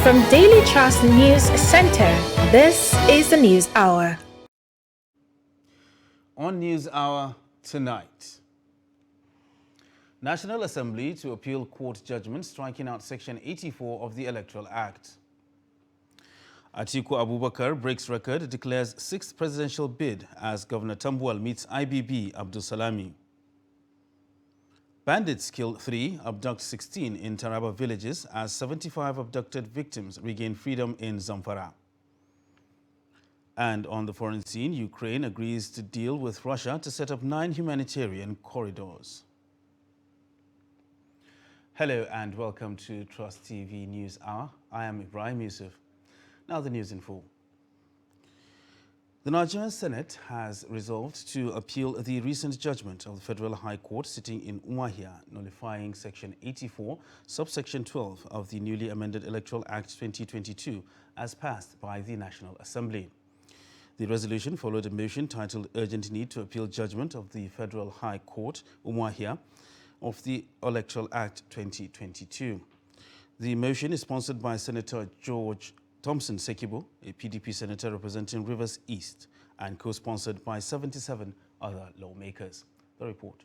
From Daily Trust News Center, this is the News Hour. On News Hour tonight, National Assembly to appeal court judgment striking out Section 84 of the Electoral Act. Atiku Abubakar breaks record, declares sixth presidential bid as Governor Tambuwal meets IBB Abdul Salami. Bandits kill 3, abduct 16 in Taraba villages as 75 abducted victims regain freedom in Zamfara. And on the foreign scene, Ukraine agrees to deal with Russia to set up 9 humanitarian corridors. Hello and welcome to Trust TV News Hour. I am Ibrahim Yusuf. Now the news in full. The Nigerian Senate has resolved to appeal the recent judgment of the Federal High Court sitting in Umuahia, nullifying Section 84, subsection 12 of the newly amended Electoral Act 2022 as passed by the National Assembly. The resolution followed a motion titled Urgent Need to Appeal Judgment of the Federal High Court, Umuahia, of the Electoral Act 2022. The motion is sponsored by Senator George Thompson Sekibo, a PDP senator representing Rivers East, and co-sponsored by 77 other lawmakers. The report.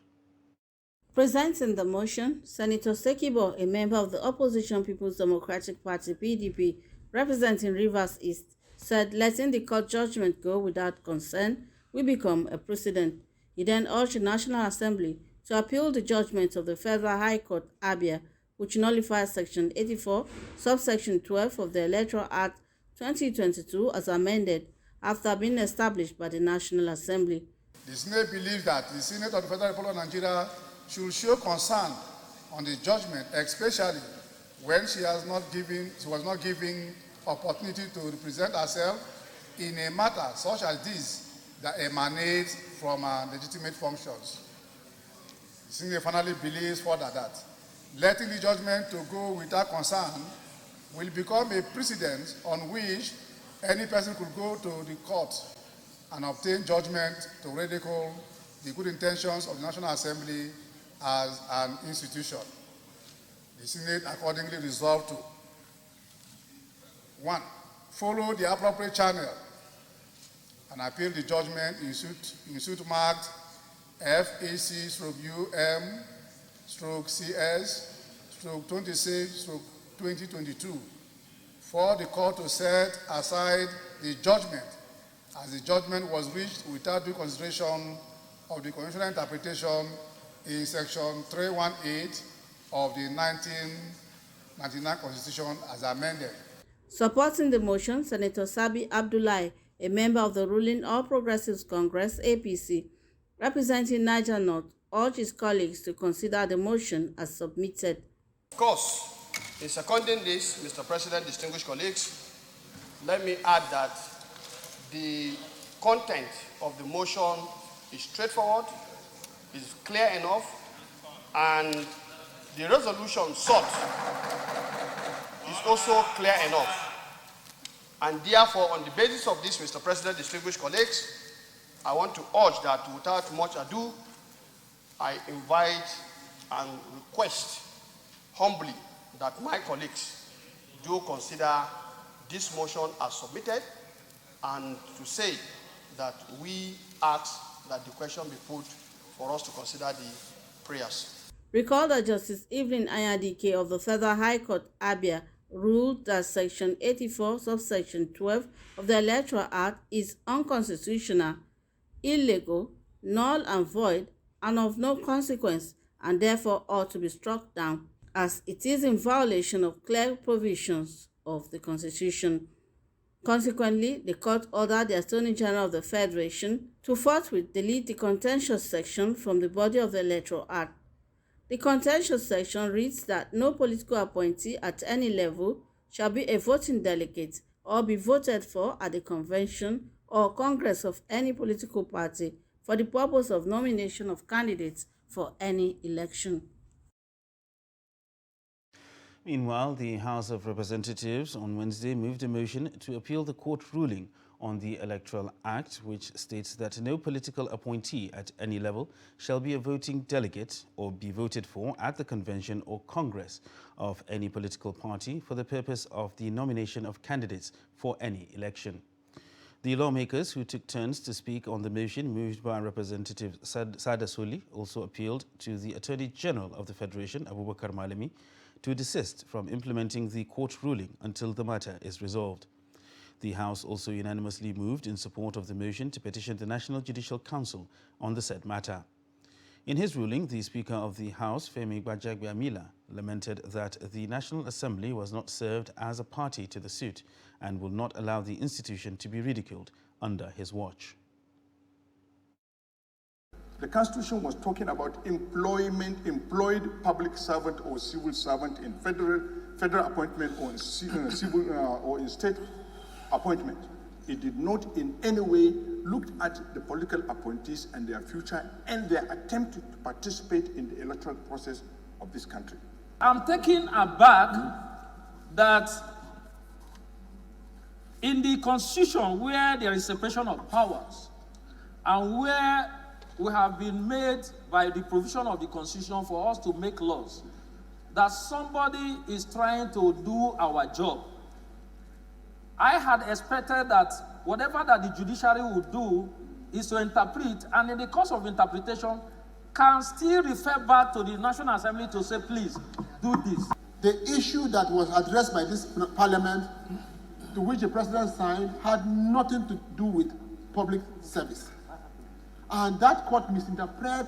Presenting the motion, Senator Sekibo, a member of the opposition People's Democratic Party (PDP) representing Rivers East, said letting the court judgment go without consent will become a precedent. He then urged the National Assembly to appeal the judgment of the Federal High Court, Abia, which nullifies Section 84, subsection 12 of the Electoral Act 2022 as amended after being established by the National Assembly. The Senate believes that the Senate of the Federal Republic of Nigeria should show concern on the judgment, especially when she was not given opportunity to represent herself in a matter such as this that emanates from her legitimate functions. The Senate finally believes further that letting the judgment to go without concern will become a precedent on which any person could go to the court and obtain judgment to ridicule the good intentions of the National Assembly as an institution. The Senate accordingly resolved to 1. Follow the appropriate channel and appeal the judgment in suit marked FAC/UM/CS/26/2022 for the court to set aside the judgment, as the judgment was reached without due consideration of the constitutional interpretation in Section 318 of the 1999 Constitution as amended. Supporting the motion, Senator Sabi Abdullahi, a member of the ruling All Progressives Congress (APC), representing Niger North, urged his colleagues to consider the motion as submitted. Of course, in seconding this, Mr. President, distinguished colleagues, let me add that the content of the motion is straightforward, is clear enough, and the resolution sought is also clear enough. And therefore, on the basis of this, Mr. President, distinguished colleagues, I want to urge that without much ado, I invite and request humbly that my colleagues do consider this motion as submitted, and to say that we ask that the question be put for us to consider the prayers. Recall that Justice Evelyn Anyadike of the Federal High Court, Abia, ruled that Section 84, subsection 12 of the Electoral Act is unconstitutional, illegal, null and void, and of no consequence, and therefore ought to be struck down, as it is in violation of clear provisions of the Constitution. Consequently, the court ordered the Attorney General of the Federation to forthwith delete the contentious section from the body of the Electoral Act. The contentious section reads that no political appointee at any level shall be a voting delegate or be voted for at the convention or congress of any political party for the purpose of nomination of candidates for any election. Meanwhile, the House of Representatives on Wednesday moved a motion to appeal the court ruling on the Electoral Act, which states that no political appointee at any level shall be a voting delegate or be voted for at the convention or congress of any political party for the purpose of the nomination of candidates for any election. The lawmakers who took turns to speak on the motion moved by Representative Sada Soli also appealed to the Attorney General of the Federation, Abubakar Malami, to desist from implementing the court ruling until the matter is resolved. The House also unanimously moved in support of the motion to petition the National Judicial Council on the said matter. In his ruling, the Speaker of the House, Femi Gbajagbiamila, lamented that the National Assembly was not served as a party to the suit and will not allow the institution to be ridiculed under his watch. The Constitution was talking about employed public servant or civil servant in federal appointment or in civil or in state appointment. It did not in any way look at the political appointees and their future and their attempt to participate in the electoral process of this country. I'm taken aback that in the Constitution, where there is separation of powers and where we have been made by the provision of the Constitution for us to make laws, that somebody is trying to do our job. I had expected that whatever that the judiciary would do is to interpret, and in the course of interpretation, can still refer back to the National Assembly to say, please, do this. The issue that was addressed by this parliament, to which the president signed, had nothing to do with public service. And that court misinterpreted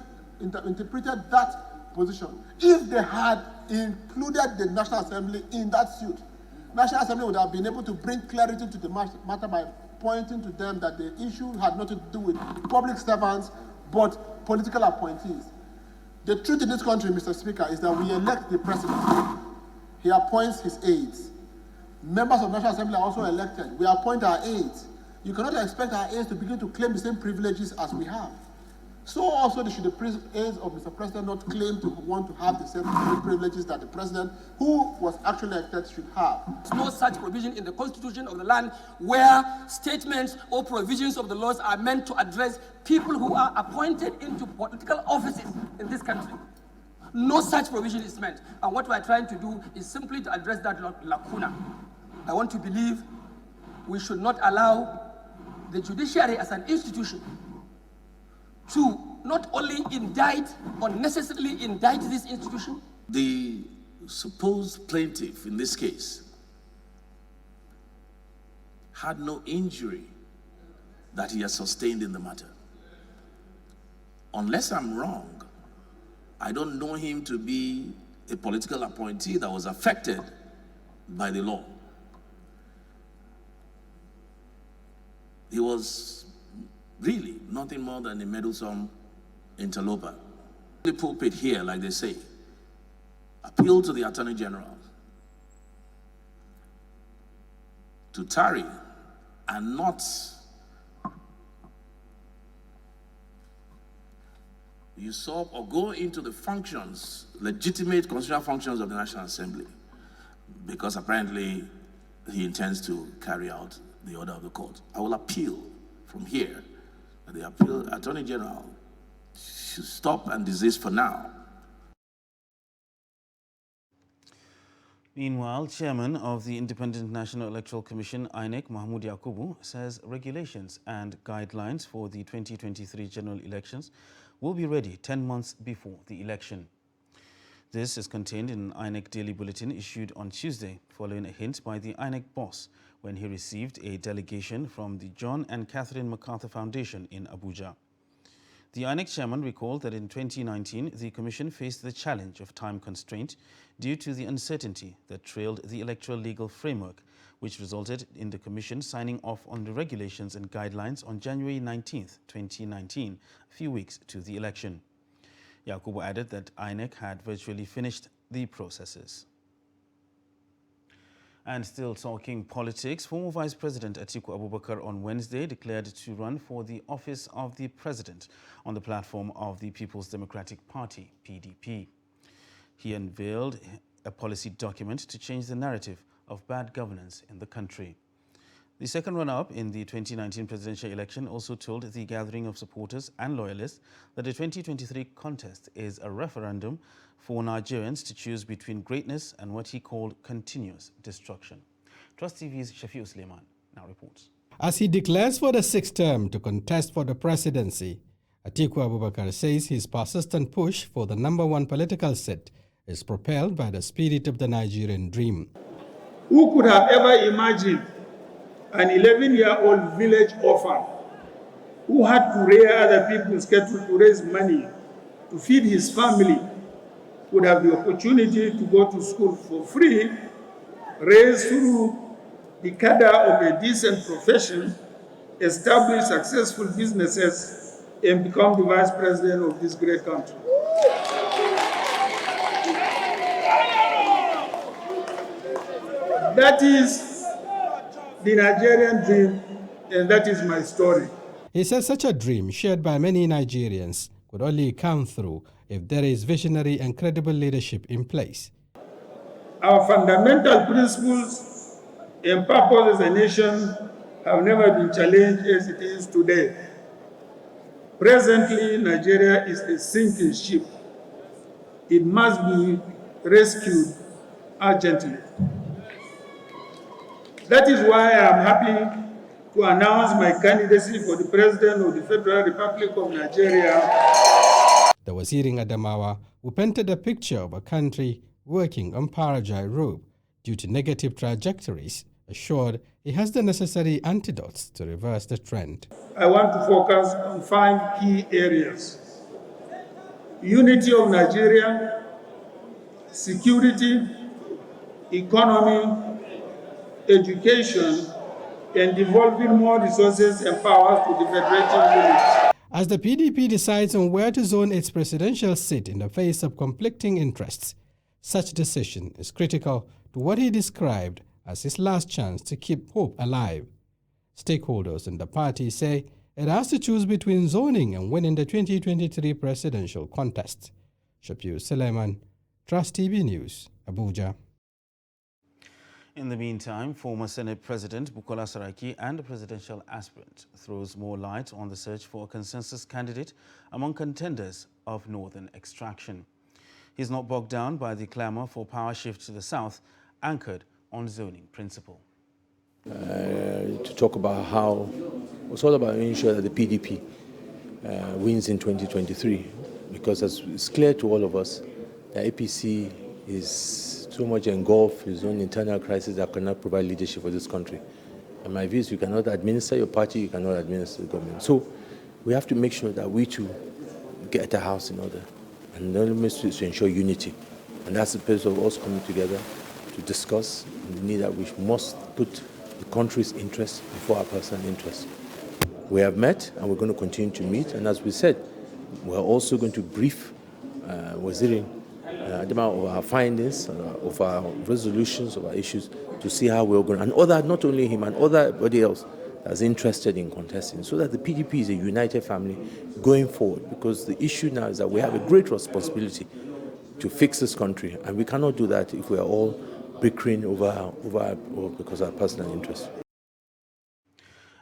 that position. If they had included the National Assembly in that suit, National Assembly would have been able to bring clarity to the matter by pointing to them that the issue had nothing to do with public servants, but political appointees. The truth in this country, Mr. Speaker, is that we elect the president. He appoints his aides. Members of the National Assembly are also elected. We appoint our aides. You cannot expect our aides to begin to claim the same privileges as we have. So also should the aides of Mr. President not claim to want to have the same privileges that the president, who was actually elected, should have. There's no such provision in the Constitution of the land where statements or provisions of the laws are meant to address people who are appointed into political offices in this country. No such provision is meant. And what we're trying to do is simply to address that lacuna. I want to believe we should not allow the judiciary as an institution to not only unnecessarily indict this institution. The supposed plaintiff in this case had no injury that he has sustained in the matter. Unless I'm wrong, I don't know him to be a political appointee that was affected by the law. He was really nothing more than a meddlesome interloper. The pulpit here, like they say, appeal to the Attorney General to tarry and not usurp or go into the functions, legitimate constitutional functions of the National Assembly, because apparently he intends to carry out the order of the court. I will appeal from here that the Attorney General should stop and desist for now. Meanwhile, Chairman of the Independent National Electoral Commission, INEC, Mahmoud Yakubu, says regulations and guidelines for the 2023 general elections will be ready 10 months before the election. This is contained in an INEC Daily Bulletin issued on Tuesday, following a hint by the INEC boss when he received a delegation from the John and Catherine MacArthur Foundation in Abuja. The INEC chairman recalled that in 2019, the commission faced the challenge of time constraint due to the uncertainty that trailed the electoral legal framework, which resulted in the commission signing off on the regulations and guidelines on January 19, 2019, a few weeks to the election. Yakubu added that INEC had virtually finished the processes. And still talking politics, former Vice President Atiku Abubakar on Wednesday declared to run for the office of the president on the platform of the People's Democratic Party, PDP. He unveiled a policy document to change the narrative of bad governance in the country. The second runner-up in the 2019 presidential election also told the gathering of supporters and loyalists that the 2023 contest is a referendum for Nigerians to choose between greatness and what he called continuous destruction. Trust TV's Shafiu Suleiman now reports. As he declares for the sixth term to contest for the presidency, Atiku Abubakar says his persistent push for the #1 political seat is propelled by the spirit of the Nigerian dream. Who could have ever imagined an 11-year-old village orphan who had to rear other people's cattle to raise money to feed his family would have the opportunity to go to school for free, raise through the cadre of a decent profession, establish successful businesses, and become the vice president of this great country. That is the Nigerian dream, and that is my story. He says such a dream, shared by many Nigerians, could only come through if there is visionary and credible leadership in place. Our fundamental principles and purpose as a nation have never been challenged as it is today. Presently, Nigeria is a sinking ship. It must be rescued urgently. That is why I am happy to announce my candidacy for the President of the Federal Republic of Nigeria. The Wazir in Adamawa, who painted a picture of a country working on Parajai road due to negative trajectories, assured he has the necessary antidotes to reverse the trend. I want to focus on 5 key areas: unity of Nigeria, security, economy, education, and devolving more resources and powers to the federative units. As the PDP decides on where to zone its presidential seat in the face of conflicting interests, such decision is critical to what he described as his last chance to keep hope alive. Stakeholders in the party say it has to choose between zoning and winning the 2023 presidential contest. Shafiu Suleiman, Trust TV News, Abuja. In the meantime, former Senate President Bukola Saraki and the presidential aspirant throws more light on the search for a consensus candidate among contenders of northern extraction. He's not bogged down by the clamor for power shift to the south, anchored on zoning principle. To talk about how it's all about ensuring that the PDP wins in 2023, because as it's clear to all of us, the APC is so much engulfed in its own internal crisis that cannot provide leadership for this country. And my view is you cannot administer your party, you cannot administer the government. So we have to make sure that we too get the house in order, and not only to ensure unity. And that's the purpose of us coming together to discuss the need that we must put the country's interests before our personal interests. We have met and we're going to continue to meet, and as we said, we're also going to brief Waziri Adama of our findings, of our resolutions, of our issues, to see how we're going, and other, not only him, and everybody else that's interested in contesting, so that the PDP is a united family going forward, because the issue now is that we have a great responsibility to fix this country, and we cannot do that if we are all bickering over because of our personal interests.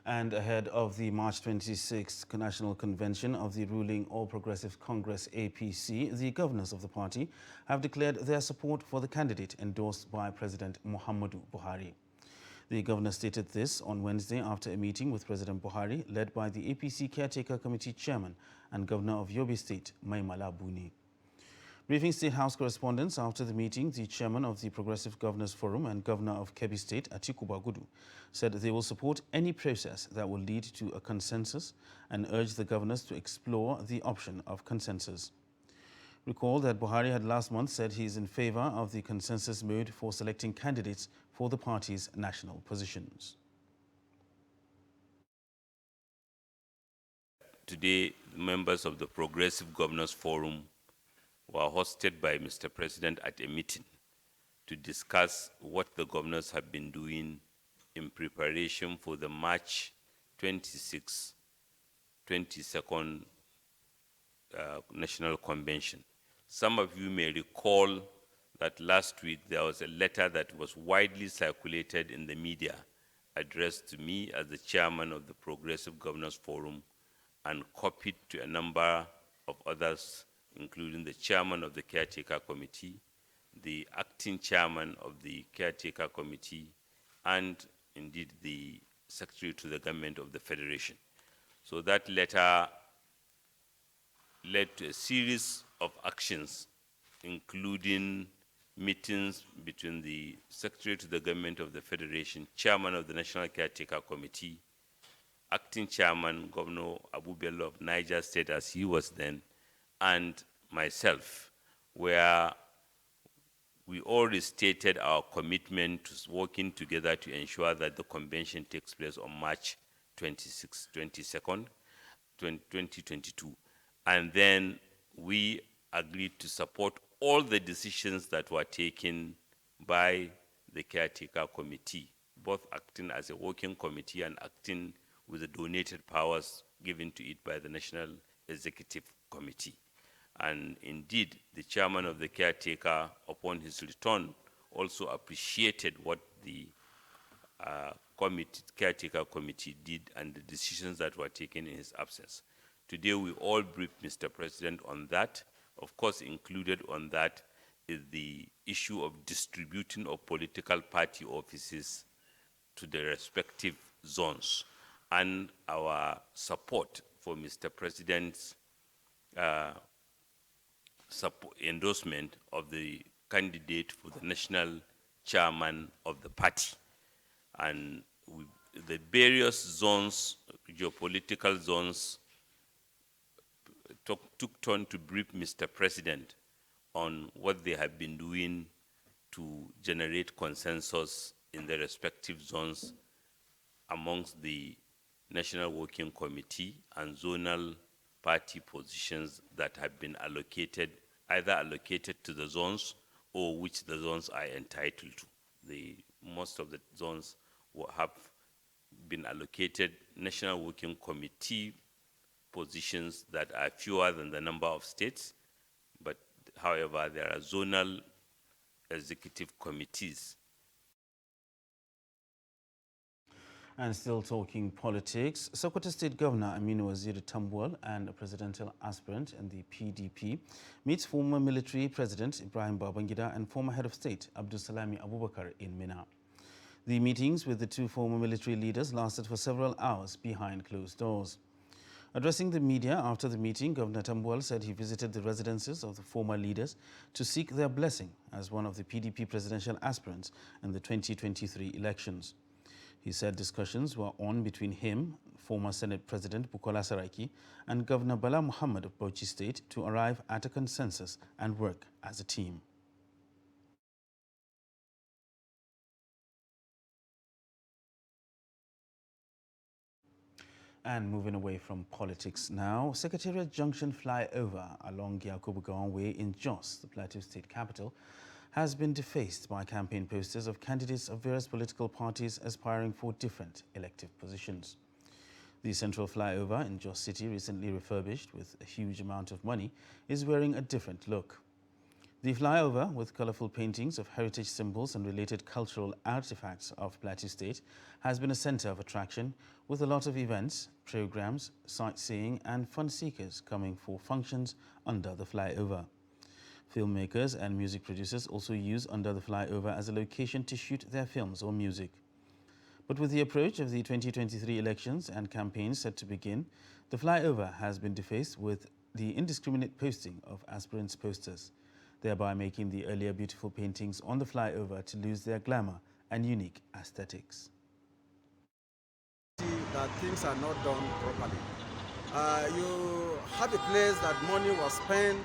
And ahead of the March 26th National Convention of the ruling All Progressive Congress APC, the governors of the party have declared their support for the candidate endorsed by President Muhammadu Buhari. The governor stated this on Wednesday after a meeting with President Buhari, led by the APC Caretaker Committee Chairman and Governor of Yobe State, Maimala Buni. Briefing State House correspondents after the meeting, the chairman of the Progressive Governors Forum and Governor of Kebbi State, Atiku Bagudu, said they will support any process that will lead to a consensus and urge the governors to explore the option of consensus. Recall that Buhari had last month said he is in favor of the consensus mode for selecting candidates for the party's national positions. Today, members of the Progressive Governors Forum were hosted by Mr. President at a meeting to discuss what the governors have been doing in preparation for the March 22nd National Convention. Some of you may recall that last week there was a letter that was widely circulated in the media addressed to me as the chairman of the Progressive Governors Forum and copied to a number of others, including the chairman of the Caretaker Committee, the acting chairman of the Caretaker Committee, and indeed the Secretary to the Government of the Federation. So that letter led to a series of actions, including meetings between the Secretary to the Government of the Federation, Chairman of the National Caretaker Committee, Acting Chairman, Governor Abu Bello of Niger State as he was then, and myself, where we all restated our commitment to working together to ensure that the convention takes place on March 22nd, 2022. And then we agreed to support all the decisions that were taken by the Caretaker Committee, both acting as a working committee and acting with the donated powers given to it by the National Executive Committee. And indeed, the chairman of the Caretaker, upon his return, also appreciated what the Caretaker Committee did and the decisions that were taken in his absence. Today, we all briefed Mr. President on that. Of course, included on that is the issue of distributing of political party offices to the respective zones and our support for Mr. President's endorsement of the candidate for the national chairman of the party. And the various zones, geopolitical zones, took turn to brief Mr. President on what they have been doing to generate consensus in the respective zones amongst the National Working Committee and zonal party positions that have been allocated, either allocated to the zones or which the zones are entitled to. Most of the zones have been allocated National Working Committee positions that are fewer than the number of states, but however, there are zonal executive committees. And still talking politics, Sokoto State Governor Aminu Waziri Tambuwal and a presidential aspirant in the PDP meets former military president Ibrahim Babangida and former head of state Abdulsalami Abubakar in Minna. The meetings with the two former military leaders lasted for several hours behind closed doors. Addressing the media after the meeting, Governor Tambuwal said he visited the residences of the former leaders to seek their blessing as one of the PDP presidential aspirants in the 2023 elections. He said discussions were on between him, former Senate President Bukola Saraki, and Governor Bala Muhammad of Bauchi State to arrive at a consensus and work as a team. And moving away from politics now, Secretariat Junction flyover along Yakubu Gowon Way in Jos, the Plateau State capital, has been defaced by campaign posters of candidates of various political parties aspiring for different elective positions. The central flyover in Jos City, recently refurbished with a huge amount of money, is wearing a different look. The flyover, with colorful paintings of heritage symbols and related cultural artifacts of Plateau State, has been a center of attraction with a lot of events, programs, sightseeing and fun seekers coming for functions under the flyover. Filmmakers and music producers also use under the flyover as a location to shoot their films or music. But with the approach of the 2023 elections and campaigns set to begin, the flyover has been defaced with the indiscriminate posting of aspirants' posters, thereby making the earlier beautiful paintings on the flyover to lose their glamour and unique aesthetics. That things are not done properly. You have a place that money was spent,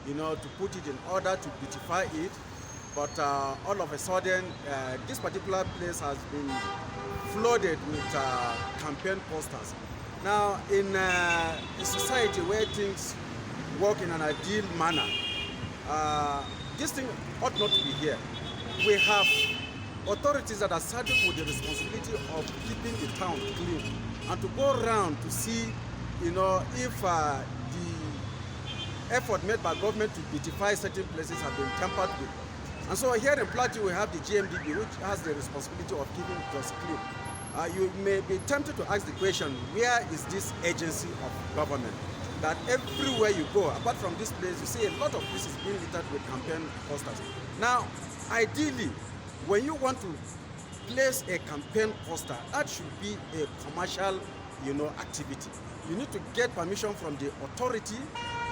to put it in order to beautify it, but all of a sudden, this particular place has been flooded with campaign posters. Now, in a society where things work in an ideal manner, this thing ought not to be here. We have authorities that are saddled with the responsibility of keeping the town clean and to go around to see, if the effort made by government to beautify certain places have been tampered with. And so here in Plateau, we have the GMDB, which has the responsibility of keeping just clean. You may be tempted to ask the question, where is this agency of government? That everywhere you go, apart from this place, you see a lot of places being littered with campaign posters. Now, ideally, when you want to place a campaign poster, that should be a commercial, activity. You need to get permission from the authority,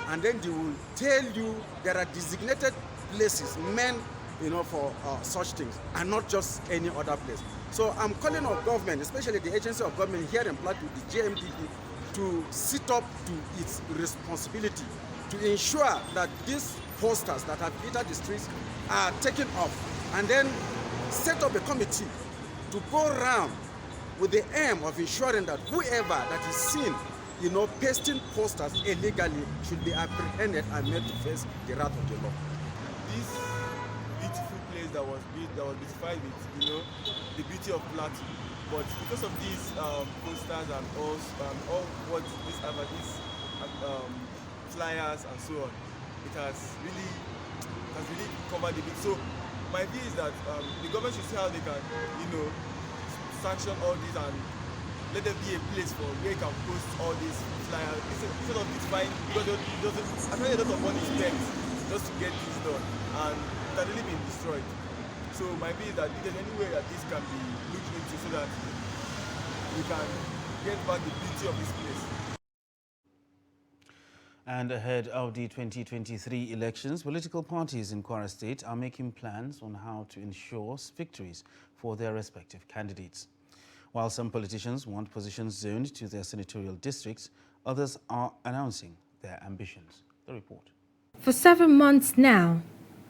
and then they will tell you there are designated places meant, for such things, and not just any other place. So I'm calling on government, especially the agency of government here in Plateau, the JMDE, to sit up to its responsibility to ensure that these posters that have littered the streets are taken off, and then set up a committee to go around with the aim of ensuring that whoever that is seen, pasting posters illegally should be apprehended and made to face the wrath of the law. This beautiful place that was beautified with, the beauty of Plateau, but because of these posters and all what these flyers and so on, it has really covered the bit. So my view is that the government should see how they can, sanction all these and let there be a place for where you can post all these flyers instead of beautifying, because actually a lot of money is spent just to get this done, and it has really been destroyed. So my view is that if there's any way that this can be looked into so that we can get back the beauty of this place. And ahead of the 2023 elections, political parties in Kwara State are making plans on how to ensure victories for their respective candidates. While some politicians want positions zoned to their senatorial districts, others are announcing their ambitions. The report. For several months now,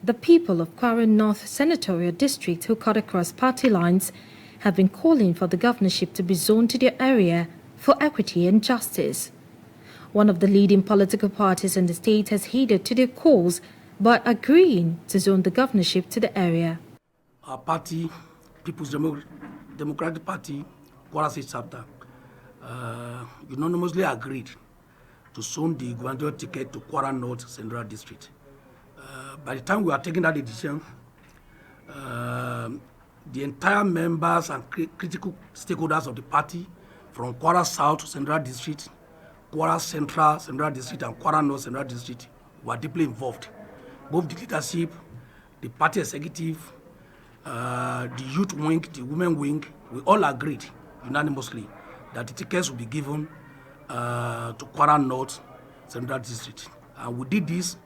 the people of Kwara North Senatorial District who cut across party lines have been calling for the governorship to be zoned to their area for equity and justice. One of the leading political parties in the state has heeded to their calls by agreeing to zone the governorship to the area. Our party, People's Democratic Party, Kwara State chapter, unanimously agreed to zone the gubernatorial ticket to Kwara North Central District. By the time we are taking that decision, the entire members and critical stakeholders of the party from Kwara South Central District, Kwara Central District, and Kwara North Central District were deeply involved. Both the leadership, the party executive, the youth wing, the women wing, we all agreed unanimously that the tickets will be given to Kwara North Central District. And we did this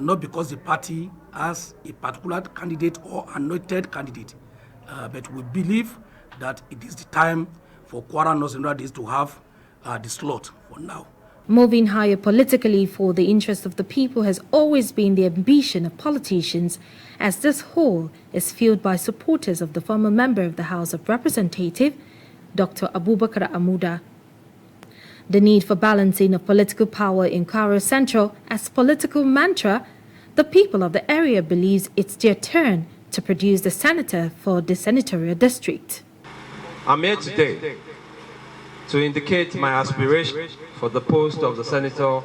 not because the party has a particular candidate or anointed candidate, but we believe that it is the time for Kwara North Central District to have the slot for now. Moving higher politically for the interest of the people has always been the ambition of politicians, as this hall is filled by supporters of the former member of the House of Representatives, Dr. Abubakar Amuda. The need for balancing of political power in Kwara Central as political mantra, the people of the area believes it's their turn to produce the senator for the senatorial district. I'm here today to indicate my aspiration for the post of the senator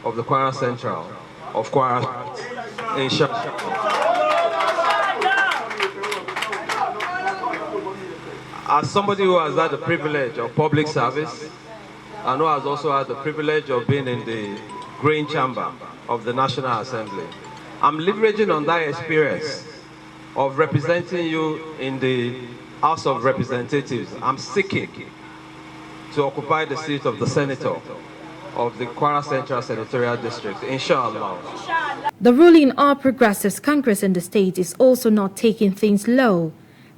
of the Kwara Central of Kwara, inshallah. As somebody who has had the privilege of public service and who has also had the privilege of being in the Green Chamber of the National Assembly, I'm leveraging on that experience of representing you in the House of Representatives. I'm seeking to occupy the seat of the senator of the Kwara Central Senatorial District, inshallah. The ruling All Progressives Congress in the state is also not taking things low,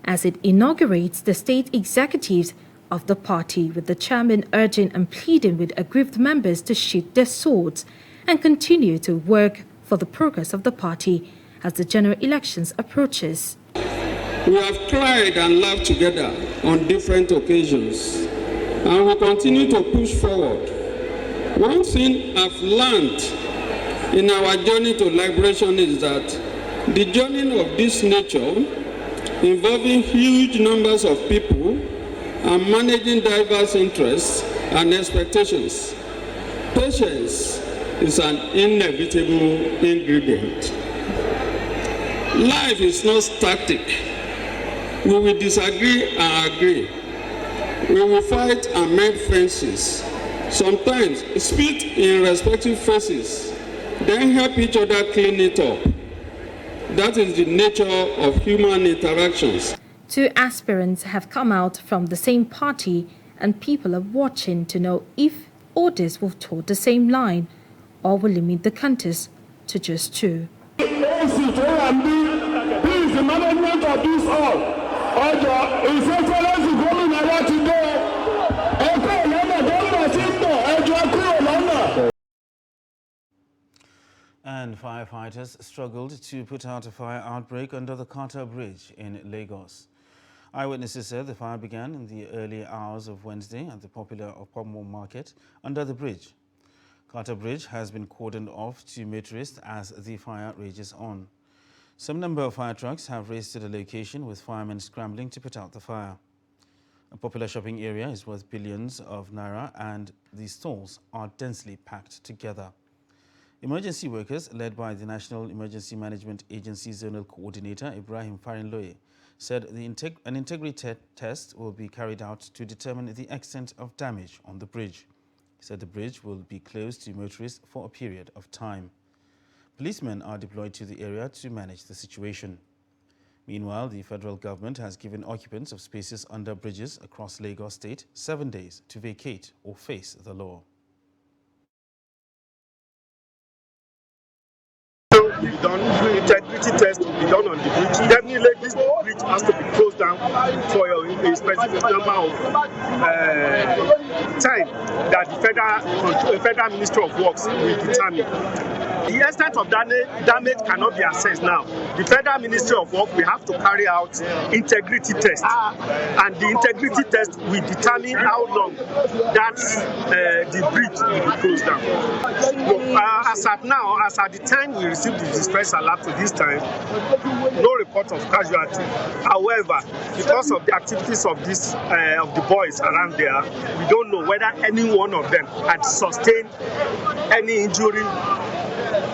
as it inaugurates the state executives of the party, with the chairman urging and pleading with aggrieved members to sheath their swords and continue to work for the progress of the party as the general elections approaches. We have cried and laughed together on different occasions, and we continue to push forward. One thing I've learned in our journey to liberation is that the journey of this nature, involving huge numbers of people and managing diverse interests and expectations, patience is an inevitable ingredient. Life is not static. We will disagree and agree. We will fight and mend fences, sometimes spit in respective faces, then help each other clean it up. That is the nature of human interactions. 2 aspirants have come out from the same party, and people are watching to know if others will toe the same line or will limit the contest to just 2. Please, the management of this all. His Excellency Gómìnà láti dé. Ẹ̀kọ́ ìlànà gómìnà tí ń bọ̀ ẹjọ́ kúrò lọ́nà. And firefighters struggled to put out a fire outbreak under the Kwara Bridge in Lagos. Eyewitnesses said the fire began in the early hours of Wednesday at the popular Opomo market under the bridge. Kwara Bridge has been cordoned off to motorists as the fire rages on. Some number of fire trucks have raced to the location with firemen scrambling to put out the fire. A popular shopping area is worth billions of naira and the stalls are densely packed together. Emergency workers, led by the National Emergency Management Agency Zonal Coordinator Ibrahim Farinloye, said an integrity test will be carried out to determine the extent of damage on the bridge. He said the bridge will be closed to motorists for a period of time. Policemen are deployed to the area to manage the situation. Meanwhile, the federal government has given occupants of spaces under bridges across Lagos State 7 days to vacate or face the law. Be done, integrity test will be done on the bridge. Definitely, this bridge has to be closed down for a specific number of time that the Federal Ministry of Works will determine. The extent of damage cannot be assessed now. The Federal Ministry of Work will have to carry out integrity tests, and the integrity test will determine how long that the bridge will be closed down. As at now, as at the time we received the distress alert to this time, no report of casualty. However, because of the activities of of the boys around there, we don't know whether any one of them had sustained any injury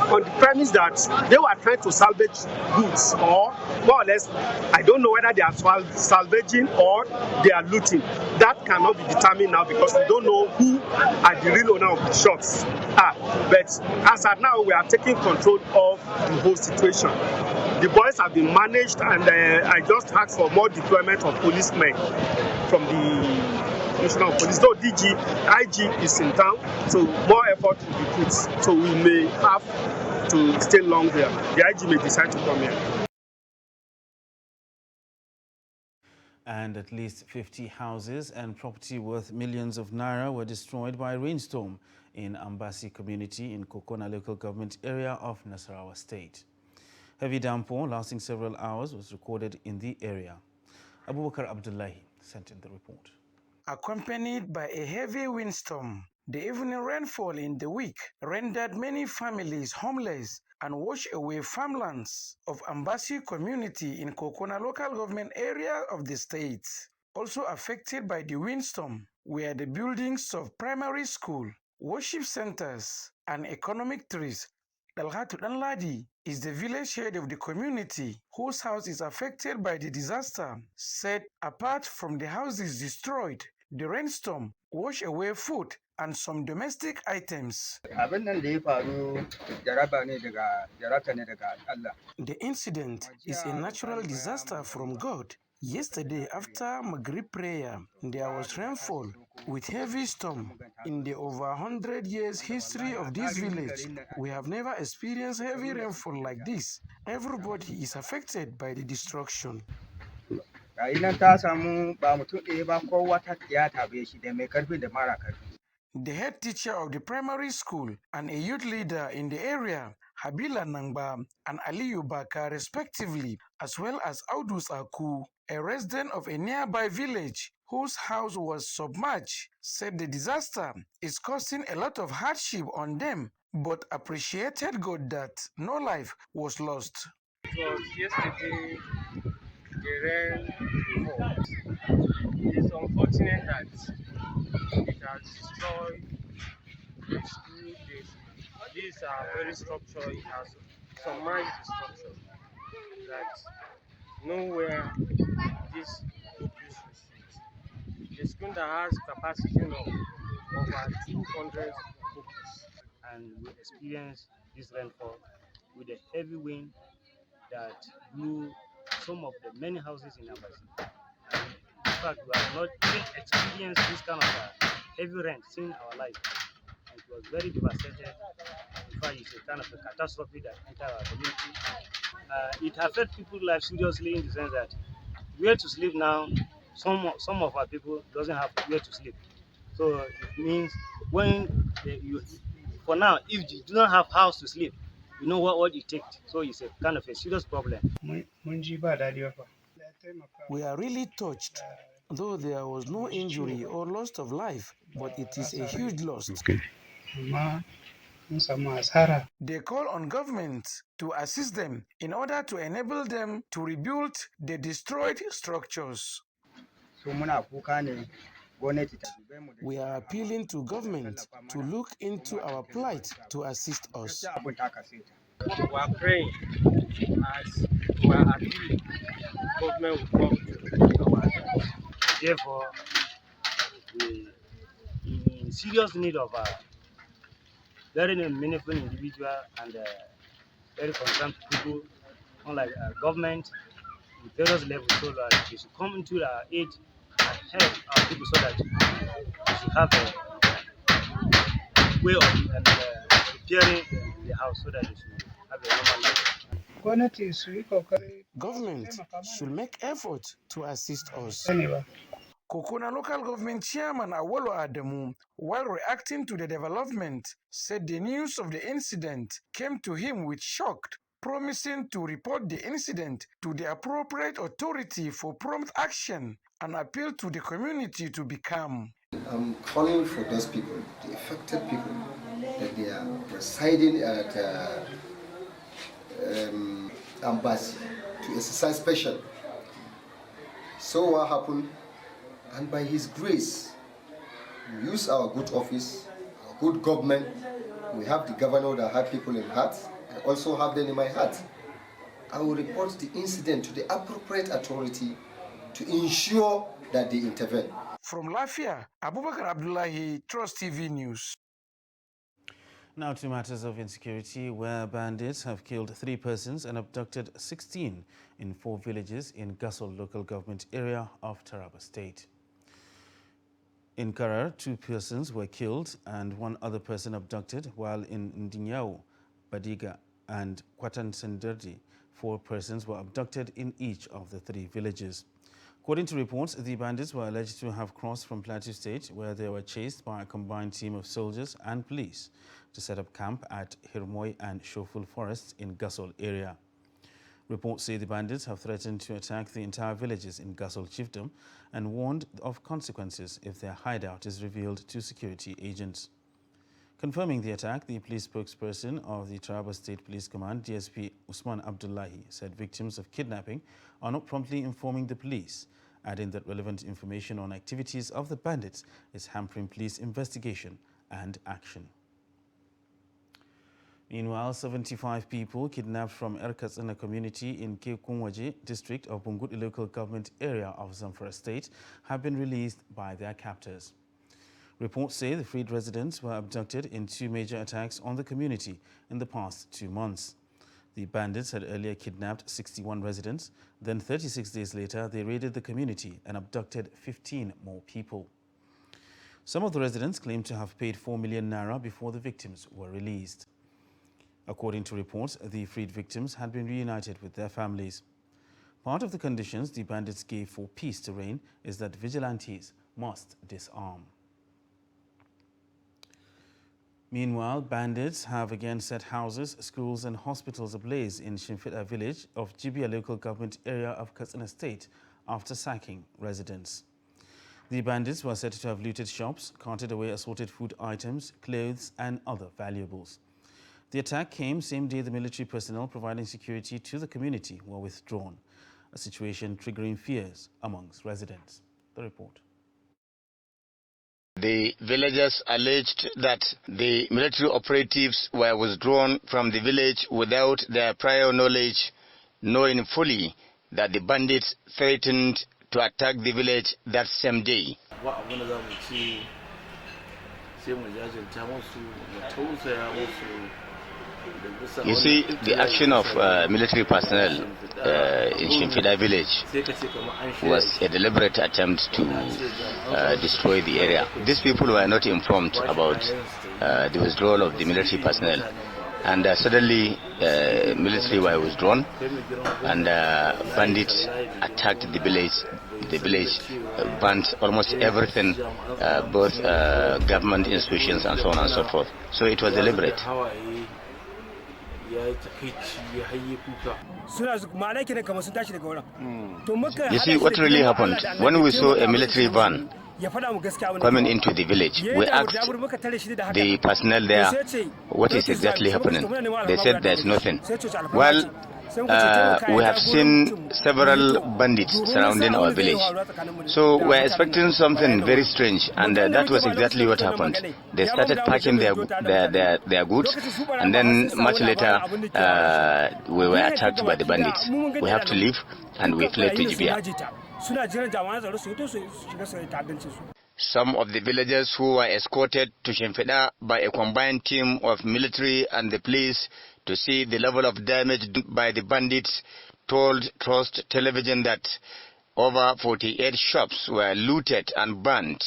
on the premise that they were trying to salvage goods, or more or less, I don't know whether they are salvaging or they are looting. That cannot be determined now because we don't know who are the real owner of the shops. But as at now, we are taking control of the whole situation. The boys have been managed, and I just asked for more deployment of policemen from the National Police. So IG is in town, so more effort will be put. So we may have to stay long there. The IG may decide to come here. And at least 50 houses and property worth millions of naira were destroyed by a rainstorm in Ambasi community in Kokona local government area of Nasarawa state. Heavy downpour lasting several hours was recorded in the area. Abubakar Abdullahi sent in the report. Accompanied by a heavy windstorm, the evening rainfall in the week rendered many families homeless and washed away farmlands of Ambasi community in Kokona local government area of the state. Also affected by the windstorm were the buildings of primary school, worship centers, and economic trees. Dalhatu Danladi is the village head of the community whose house is affected by the disaster, said apart from the houses destroyed, the rainstorm washed away food and some domestic items. The incident is a natural disaster from God. Yesterday, after Maghrib prayer, there was rainfall with heavy storm. In the over 100 years history of this village, we have never experienced heavy rainfall like this. Everybody is affected by the destruction. The head teacher of the primary school and a youth leader in the area, Habila Nangba and Aliyu Baka respectively, as well as Audus Aku, a resident of a nearby village whose house was submerged, said the disaster is causing a lot of hardship on them, but appreciated God that no life was lost. It was yesterday the rain. It's unfortunate that it has destroyed this very structure. It has submerged the structure that nowhere this abuse will sit. The school that has capacity of over 200 pupils, and we experienced this rainfall with a heavy wind that blew some of the many houses in Ambassador. And in fact, we have not even experienced this kind of heavy rain in our life. And it was very devastated. In fact, it's a kind of a catastrophe that entered our community. It affects people's lives seriously in the sense that where to sleep now, some of our people doesn't have where to sleep. So it means when for now, if you do not have house to sleep, you know what it takes. So it's a kind of a serious problem. We are really touched, though there was no injury or loss of life, but it is a huge loss. Okay. They call on government to assist them in order to enable them to rebuild the destroyed structures. We are appealing to government to look into our plight to assist us. We are praying as we are appealing, government will come to our aid. Therefore, we in serious need of a very meaningful individual and very concerned people, unlike government, in various levels, so that they should come into our aid and help our people so that we should have a way of repairing the house so that they should have a normal life. Government should make effort to assist us. Kokona local government chairman Awolo Adamu, while reacting to the development, said the news of the incident came to him with shock, promising to report the incident to the appropriate authority for prompt action and appeal to the community to be calm. I'm calling for those people, the affected people, that they are residing at Embassy to exercise patience. So what happened? And by His grace, we use our good office, our good government. We have the governor that had people in heart. I also have them in my heart. I will report the incident to the appropriate authority to ensure that they intervene. From Lafia, Abubakar Abdullahi, Trust TV News. Now to matters of insecurity, where bandits have killed 3 persons and abducted 16 in 4 villages in Gasol local government area of Taraba State. In Kwara, 2 persons were killed and 1 other person abducted, while in Ndinyao, Badiga and Kwatan Senderdi, 4 persons were abducted in each of the 3 villages. According to reports, the bandits were alleged to have crossed from Plateau State, where they were chased by a combined team of soldiers and police to set up camp at Hirmoy and Shoful forests in Gasol area. Reports say the bandits have threatened to attack the entire villages in Gasol chiefdom and warned of consequences if their hideout is revealed to security agents. Confirming the attack, the police spokesperson of the Taraba State Police Command, DSP Usman Abdullahi, said victims of kidnapping are not promptly informing the police, adding that relevant information on activities of the bandits is hampering police investigation and action. Meanwhile, 75 people kidnapped from Erkas in a community in Kekumwaji district of Bunguti local government area of Zamfara state have been released by their captors. Reports say the freed residents were abducted in 2 major attacks on the community in the past 2 months. The bandits had earlier kidnapped 61 residents, then 36 days later they raided the community and abducted 15 more people. Some of the residents claimed to have paid 4 million naira before the victims were released. According to reports, the freed victims had been reunited with their families. Part of the conditions the bandits gave for peace to reign is that vigilantes must disarm. Meanwhile, bandits have again set houses, schools and hospitals ablaze in Shimfita village of Jibia local government area of Katsina State after sacking residents. The bandits were said to have looted shops, carted away assorted food items, clothes and other valuables. The attack came same day the military personnel providing security to the community were withdrawn, a situation triggering fears amongst residents. The report. The villagers alleged that the military operatives were withdrawn from the village without their prior knowledge, knowing fully that the bandits threatened to attack the village that same day. You see, the action of military personnel in Shimfida village was a deliberate attempt to destroy the area. These people were not informed about the withdrawal of the military personnel, and suddenly military were withdrawn, and bandits attacked the village, burnt almost everything, both government institutions and so on and so forth. So it was deliberate. You see, what really happened, when we saw a military van coming into the village, we asked the personnel there what is exactly happening. They said there's nothing. Well, we have seen several bandits surrounding our village, so we're expecting something very strange, and that was exactly what happened. They started packing their goods, and then much later we were attacked by the bandits. We have to leave, and we fled to Jibia. Some of the villagers who were escorted to Shimfida by a combined team of military and the police to see the level of damage done by the bandits told Trust Television that over 48 shops were looted and burnt,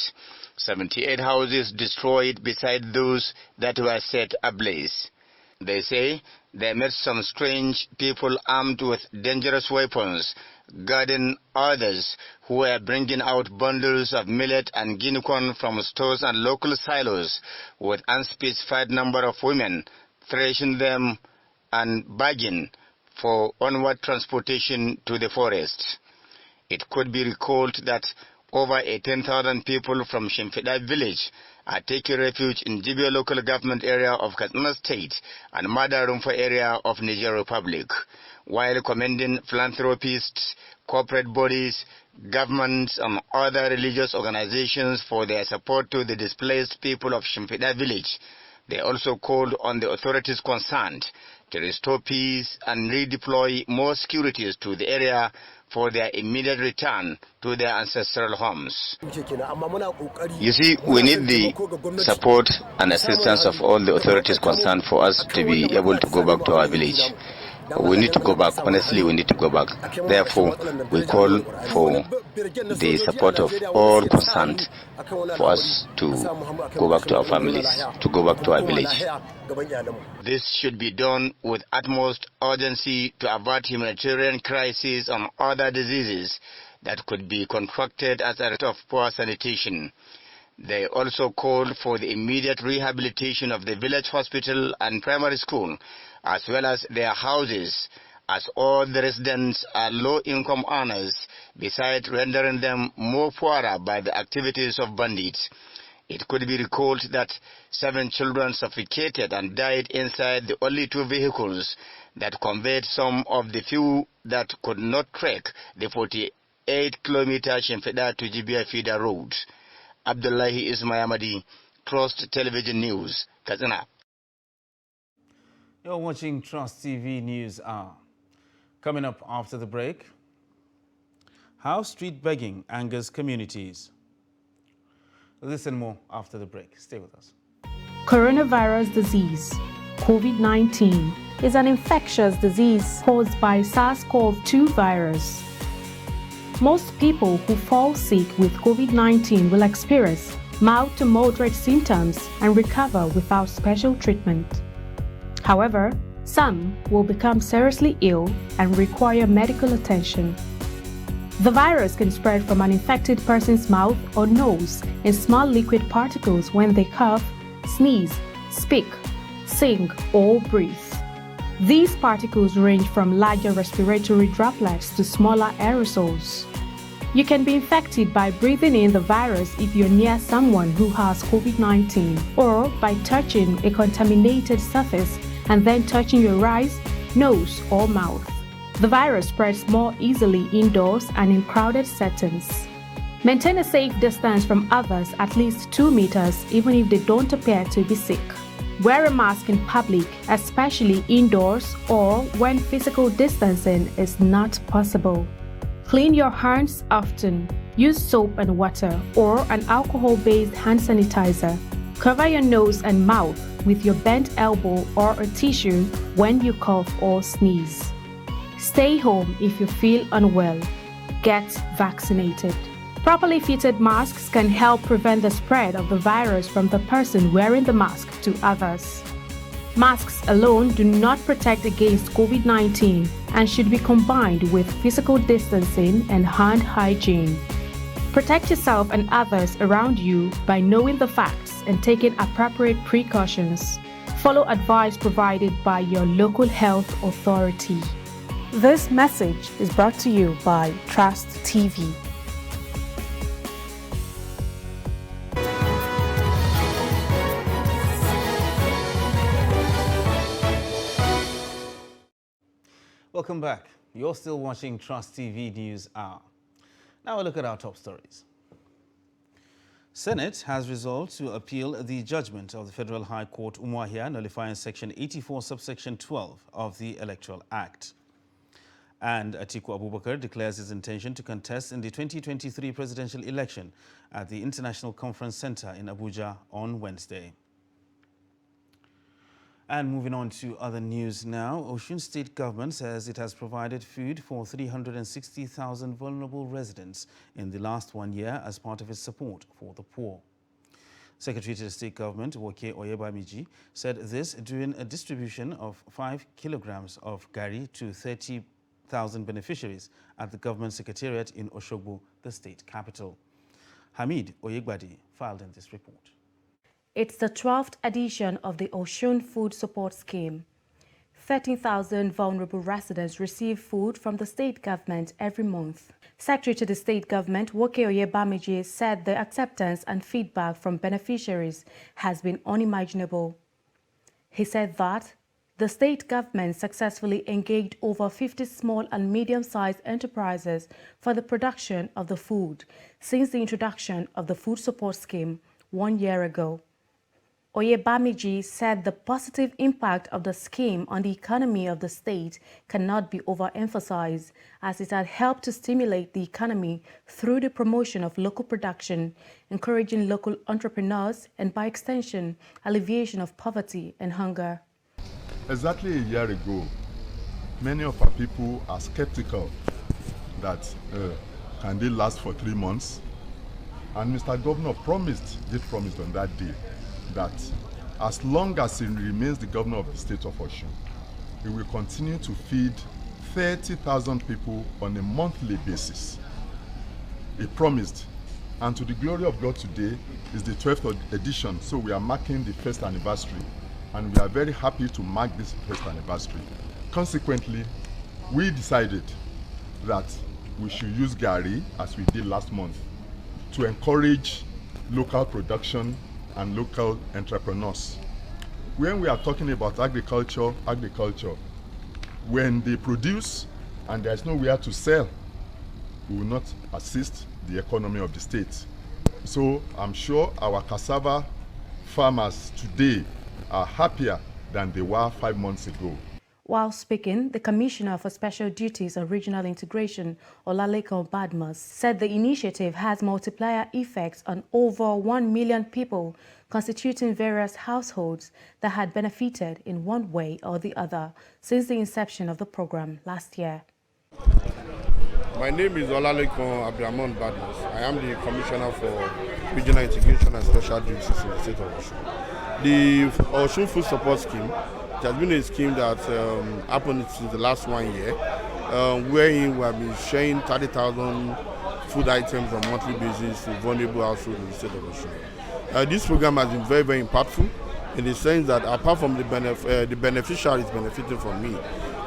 78 houses destroyed beside those that were set ablaze. They say they met some strange people armed with dangerous weapons, guarding others who were bringing out bundles of millet and guinea corn from stores and local silos, with unspecified number of women thrashing them and begging for onward transportation to the forest. It could be recalled that over 10,000 people from Shimfida village are taking refuge in Jibia local government area of Katsina State and Madarumfa area of Niger Republic, while commending philanthropists, corporate bodies, governments and other religious organizations for their support to the displaced people of Shimfida village. They also called on the authorities concerned to restore peace and redeploy more securities to the area for their immediate return to their ancestral homes. You see, we need the support and assistance of all the authorities concerned for us to be able to go back to our village. We need to go back. Honestly, we need to go back. Therefore, we call for the support of all concerned for us to go back to our families, to go back to our village. This should be done with utmost urgency to avert humanitarian crises and other diseases that could be contracted as a result of poor sanitation. They also called for the immediate rehabilitation of the village hospital and primary school, as well as their houses, as all the residents are low-income earners, besides rendering them more poorer by the activities of bandits. It could be recalled that 7 children suffocated and died inside the only 2 vehicles that conveyed some of the few that could not trek the 48-kilometer Shimfida to Jibia feeder road. Abdullahi Ismayamadi, Trust Television News, Katsina. You're watching Trust TV News Hour. Coming up after the break, how street begging angers communities. Listen more after the break. Stay with us. Coronavirus disease, COVID-19, is an infectious disease caused by SARS-CoV-2 virus. Most people who fall sick with COVID-19 will experience mild to moderate symptoms and recover without special treatment. However, some will become seriously ill and require medical attention. The virus can spread from an infected person's mouth or nose in small liquid particles when they cough, sneeze, speak, sing, or breathe. These particles range from larger respiratory droplets to smaller aerosols. You can be infected by breathing in the virus if you're near someone who has COVID-19, or by touching a contaminated surface and then touching your eyes, nose, or mouth. The virus spreads more easily indoors and in crowded settings. Maintain a safe distance from others, at least 2 meters, even if they don't appear to be sick. Wear a mask in public, especially indoors or when physical distancing is not possible. Clean your hands often. Use soap and water or an alcohol-based hand sanitizer. Cover your nose and mouth with your bent elbow or a tissue when you cough or sneeze. Stay home if you feel unwell. Get vaccinated. Properly fitted masks can help prevent the spread of the virus from the person wearing the mask to others. Masks alone do not protect against COVID-19 and should be combined with physical distancing and hand hygiene. Protect yourself and others around you by knowing the facts and taking appropriate precautions. Follow advice provided by your local health authority. This message is brought to you by Trust TV. Welcome back. You're still watching Trust TV News Hour. Now a look at our top stories. Senate has resolved to appeal the judgment of the Federal High Court Umuahia nullifying Section 84, subsection 12 of the Electoral Act. And Atiku Abubakar declares his intention to contest in the 2023 presidential election at the International Conference Center in Abuja on Wednesday. And moving on to other news now, Osun State Government says it has provided food for 360,000 vulnerable residents in the last 1 year as part of its support for the poor. Secretary to the State Government, Woke Oyebamiji, said this during a distribution of 5 kilograms of gari to 30,000 beneficiaries at the Government Secretariat in Oshogbo, the state capital. Hamid Oyegbadi filed in this report. It's the 12th edition of the Osun Food Support Scheme. 13,000 vulnerable residents receive food from the state government every month. Secretary to the State Government, Woke Oyebamiji, said the acceptance and feedback from beneficiaries has been unimaginable. He said that the state government successfully engaged over 50 small and medium-sized enterprises for the production of the food since the introduction of the Food Support Scheme 1 year ago. Oyebamiji said the positive impact of the scheme on the economy of the state cannot be overemphasized, as it had helped to stimulate the economy through the promotion of local production, encouraging local entrepreneurs, and by extension, alleviation of poverty and hunger. Exactly a year ago, many of our people are skeptical that can they last for 3 months? And Mr. Governor did promise on that day that as long as he remains the governor of the state of Osun, he will continue to feed 30,000 people on a monthly basis. He promised, and to the glory of God, today is the 12th edition, so we are marking the first anniversary, and we are very happy to mark this first anniversary. Consequently, we decided that we should use gari, as we did last month, to encourage local production and local entrepreneurs. When we are talking about agriculture, when they produce and there's nowhere to sell, we will not assist the economy of the state. So I'm sure our cassava farmers today are happier than they were 5 months ago. While speaking, the Commissioner for Special Duties and Regional Integration, Olaleko Badmus, said the initiative has multiplier effects on over 1 million people, constituting various households that had benefited in one way or the other since the inception of the program last year. My name is Olaleko Badmus. I am the Commissioner for Regional Integration and Special Duties in the state of Osun. The Osun Food Support Scheme, it has been a scheme that happened since the last 1 year, wherein we have been sharing 30,000 food items on a monthly basis to vulnerable households in the state of Osun. This program has been very, very impactful in the sense that apart from the beneficiaries benefiting from me,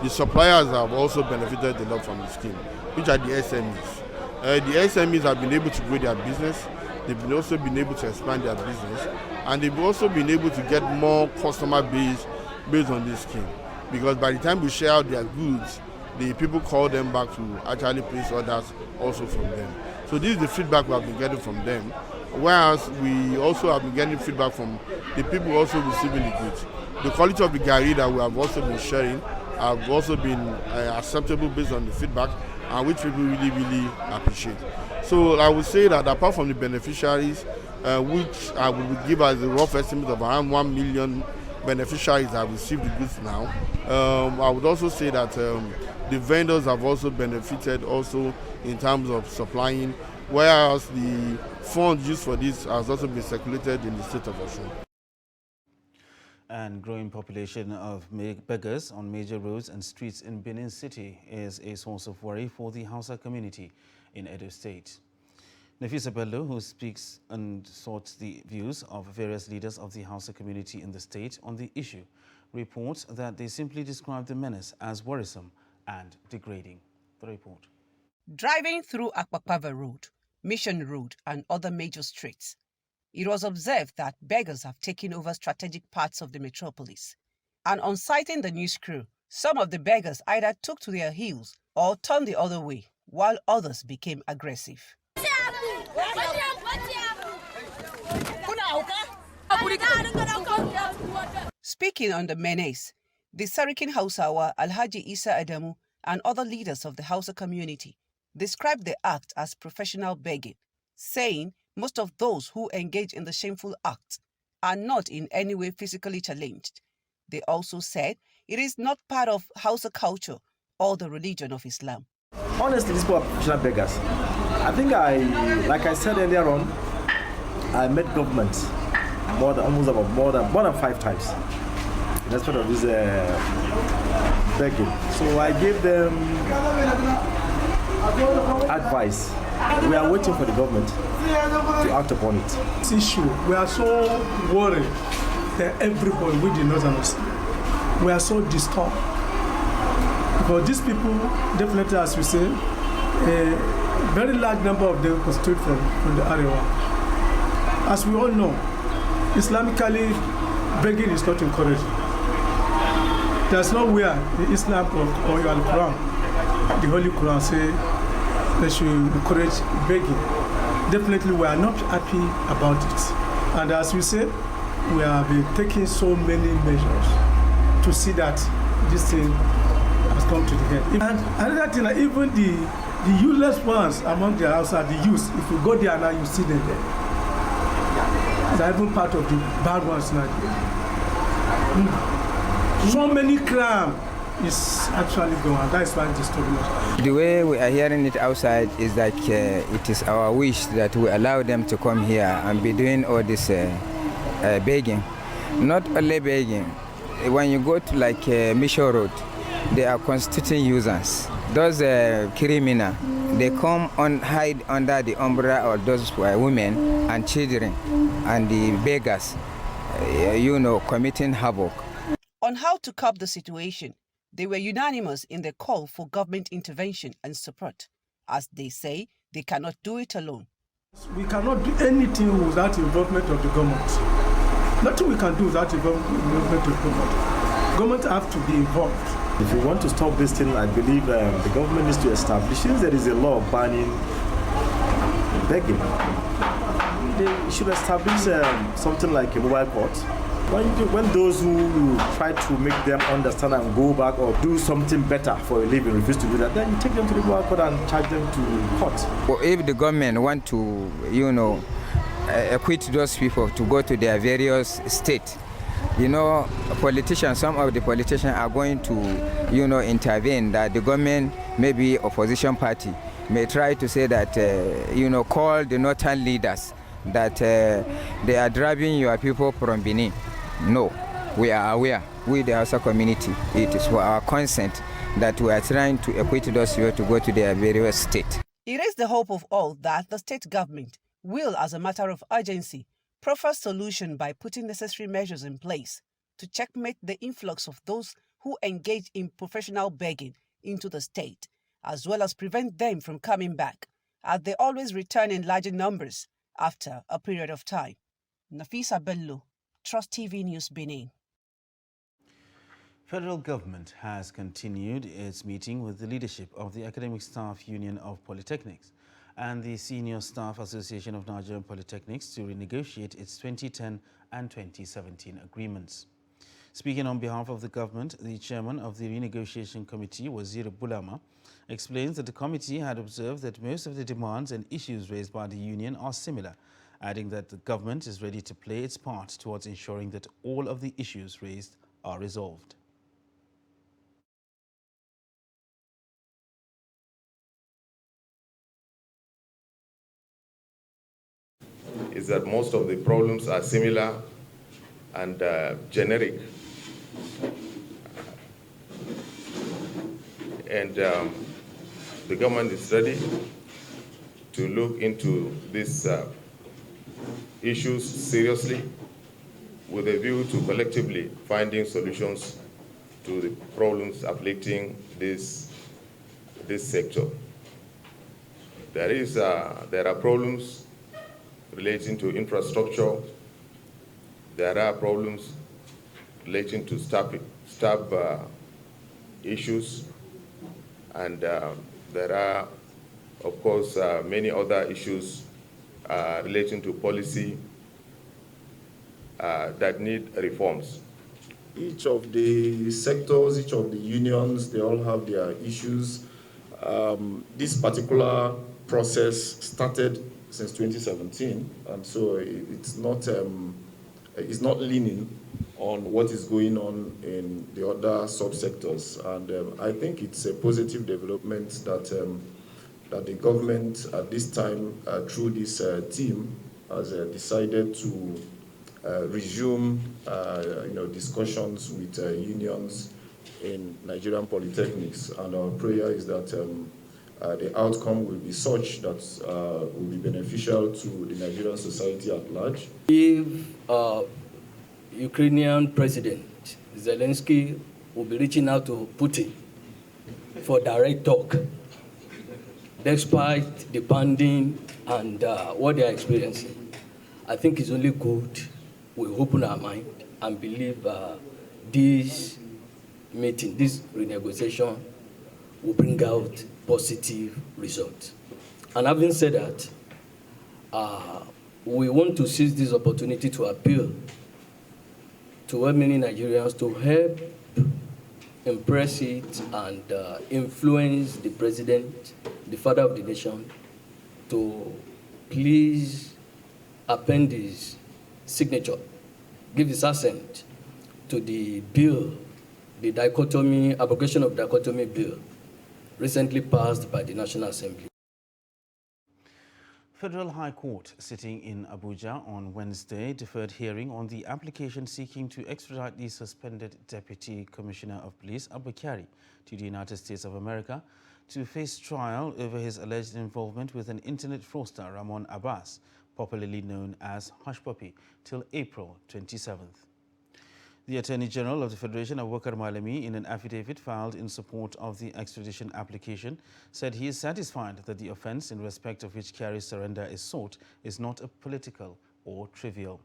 the suppliers have also benefited a lot from the scheme, which are the SMEs. The SMEs have been able to grow their business, they've also been able to expand their business, and they've also been able to get more customer base based on this scheme. Because by the time we share out their goods, the people call them back to actually place orders also from them. So this is the feedback we have been getting from them. Whereas we also have been getting feedback from the people also receiving the goods. The quality of the gari that we have also been sharing have also been acceptable based on the feedback, and which people really, really appreciate. So I would say that apart from the beneficiaries, which I would give as a rough estimate of around 1 million beneficiaries that have received the goods now, I would also say that the vendors have also benefited also in terms of supplying, whereas the funds used for this has also been circulated in the state of Osun. And growing population of beggars on major roads and streets in Benin City is a source of worry for the Hausa community in Edo State. Nafisa Bello, who speaks and sought the views of various leaders of the Hausa community in the state on the issue, reports that they simply describe the menace as worrisome and degrading. The report. Driving through Akpakpava Road, Mission Road and other major streets, it was observed that beggars have taken over strategic parts of the metropolis. And on sighting the news crew, some of the beggars either took to their heels or turned the other way, while others became aggressive. Speaking on the menace, the Sarikin Hausawa Alhaji Isa Adamu and other leaders of the Hausa community described the act as professional begging, saying most of those who engage in the shameful act are not in any way physically challenged. They also said it is not part of Hausa culture or the religion of Islam. Honestly, these people are professional beggars. I think like I said earlier on, I met government more than 5 times in respect of this begging. So I gave them advice. We are waiting for the government to act upon it. This issue, we are so worried that everybody with the Northerners, we are so disturbed. Because these people, definitely, as we say, a very large number of them constitute from the area. As we all know, Islamically, begging is not encouraged. There's nowhere in Islam or your Quran, the Holy Quran, say they should encourage begging. Definitely, we are not happy about it. And as we said, we have been taking so many measures to see that this thing has come to the end. And another thing, like even the useless ones among the outside, the youth, if you go there now, you see them there. They're even part of the bad ones now. So many crime is actually going on. That's why it's disturbing us. The way we are hearing it outside is that it is our wish that we allow them to come here and be doing all this begging. Not only begging. When you go to like Mission Road, they are constituting users. Those criminals, they come and hide under the umbrella of those women and children and the beggars, committing havoc. On how to curb the situation, they were unanimous in their call for government intervention and support. As they say, they cannot do it alone. We cannot do anything without the involvement of the government. Nothing we can do without the involvement of the government. Government have to be involved. If we want to stop this thing, I believe the government needs to establish, since there is a law banning begging, they should establish something like a mobile court. When those who try to make them understand and go back or do something better for a living refuse to do that, then you take them to the mobile court and charge them to court. Well, if the government want to, equip those people to go to their various states, politicians, some of the politicians are going to, intervene, that the government, maybe opposition party, may try to say that, call the northern leaders that they are driving your people from Benin. No, we are aware, we the Hausa community, it is for our consent that we are trying to equip those people to go to their various states. It is the hope of all that the state government will, as a matter of urgency, proffer solution by putting necessary measures in place to checkmate the influx of those who engage in professional begging into the state, as well as prevent them from coming back, as they always return in larger numbers after a period of time. Nafisa Bello, Trust TV News, Benin. Federal government has continued its meeting with the leadership of the Academic Staff Union of Polytechnics and the Senior Staff Association of Nigerian Polytechnics to renegotiate its 2010 and 2017 agreements. Speaking on behalf of the government, the chairman of the renegotiation committee, Wazir Bulama, explains that the committee had observed that most of the demands and issues raised by the union are similar, adding that the government is ready to play its part towards ensuring that all of the issues raised are resolved. Is that most of the problems are similar and generic. And the government is ready to look into these issues seriously with a view to collectively finding solutions to the problems afflicting this sector. There are problems relating to infrastructure. There are problems relating to staff issues, and there are, of course, many other issues relating to policy that need reforms. Each of the sectors, each of the unions, they all have their issues. This particular process started since 2017, and so it's not leaning on what is going on in the other subsectors. And I think it's a positive development that that the government at this time, through this team, has decided to resume discussions with unions in Nigerian polytechnics. And our prayer is that the outcome will be such that will be beneficial to the Nigerian society at large. If Ukrainian President Zelensky will be reaching out to Putin for direct talk, despite the banding and what they are experiencing, I think it's only good we open our mind and believe this meeting, this renegotiation, will bring out positive results. And having said that, we want to seize this opportunity to appeal to many Nigerians to help impress it and influence the president, the father of the nation, to please append his signature, give his assent to the bill, the dichotomy, abrogation of dichotomy bill, recently passed by the National Assembly. Federal High Court sitting in Abuja on Wednesday deferred hearing on the application seeking to extradite the suspended Deputy Commissioner of Police, Abducted, to the United States of America to face trial over his alleged involvement with an internet fraudster, Ramon Abbas, popularly known as Hush Puppy, till April 27th. The Attorney General of the Federation, Abubakar Malami, in an affidavit filed in support of the extradition application, said he is satisfied that the offence in respect of which Kyari's surrender is sought is not a political or trivial.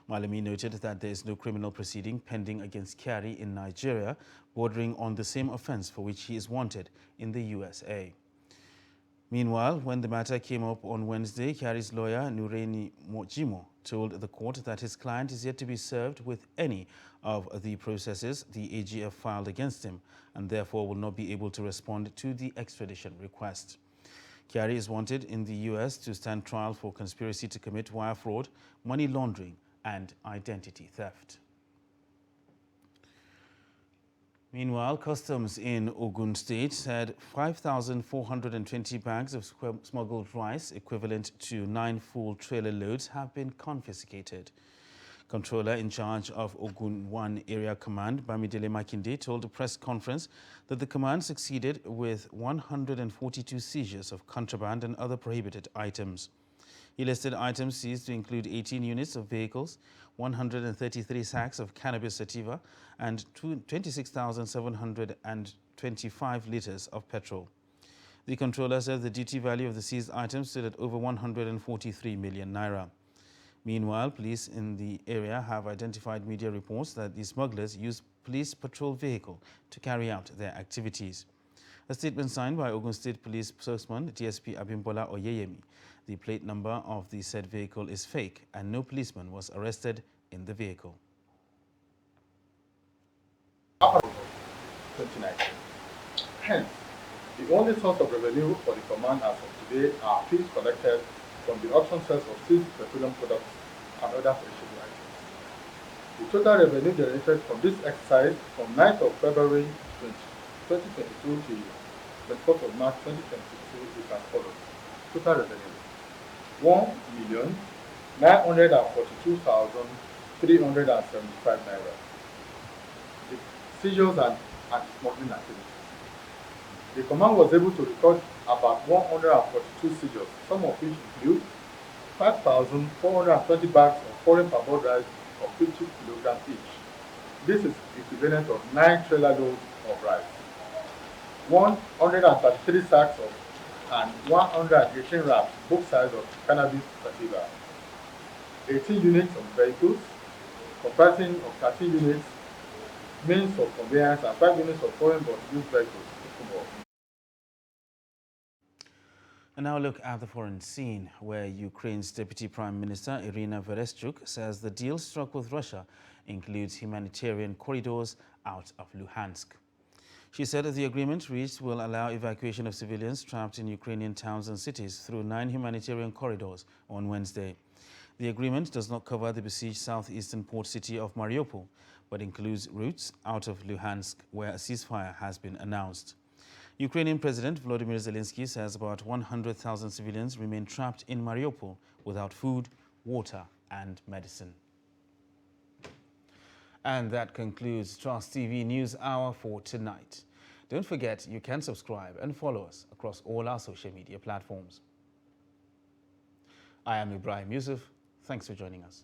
Malami noted that there is no criminal proceeding pending against Kyari in Nigeria, bordering on the same offence for which he is wanted in the USA. Meanwhile, when the matter came up on Wednesday, Kyari's lawyer, Nureni Mojimo, told the court that his client is yet to be served with any of the processes the AGF filed against him and therefore will not be able to respond to the extradition request. Kyari is wanted in the US to stand trial for conspiracy to commit wire fraud, money laundering, and identity theft. Meanwhile, customs in Ogun State said 5,420 bags of smuggled rice, equivalent to 9 full trailer loads, have been confiscated. Controller in charge of Ogun 1 Area Command, Bamidele Makinde, told a press conference that the command succeeded with 142 seizures of contraband and other prohibited items. He listed items seized to include 18 units of vehicles, 133 sacks of cannabis sativa, and 26,725 litres of petrol. The controller said the duty value of the seized items stood at over 143 million naira. Meanwhile, police in the area have identified media reports that the smugglers used police patrol vehicle to carry out their activities. A statement signed by Ogun State Police spokesman DSP Abimbola Oyeyemi. The plate number of the said vehicle is fake and no policeman was arrested in the vehicle. 2019. Hence, the only source of revenue for the command as of today are fees collected from the auction sales of seized petroleum products and other perishable items. The total revenue generated from this exercise from 9th of February 2022 to 24th of March 2022 is as follows. Total revenue: 1,942,375 naira. The seizures and anti-smuggling activities. The command was able to record about 142 seizures, some of which include 5,420 bags of foreign parboiled rice of 50 kilograms each. This is equivalent of 9 trailer loads of rice, 133 sacks of and 118 wraps, both sides of cannabis sativa, 18 units of vehicles, comprising of 13 units, means of conveyance, and 5 units of foreign but used vehicles. And now look at the foreign scene, where Ukraine's Deputy Prime Minister Irina Vereshchuk says the deal struck with Russia includes humanitarian corridors out of Luhansk. She said that the agreement reached will allow evacuation of civilians trapped in Ukrainian towns and cities through 9 humanitarian corridors on Wednesday. The agreement does not cover the besieged southeastern port city of Mariupol, but includes routes out of Luhansk, where a ceasefire has been announced. Ukrainian President Volodymyr Zelensky says about 100,000 civilians remain trapped in Mariupol without food, water and medicine. And that concludes Trust TV News Hour for tonight. Don't forget you can subscribe and follow us across all our social media platforms. I am Ibrahim Yusuf. Thanks for joining us.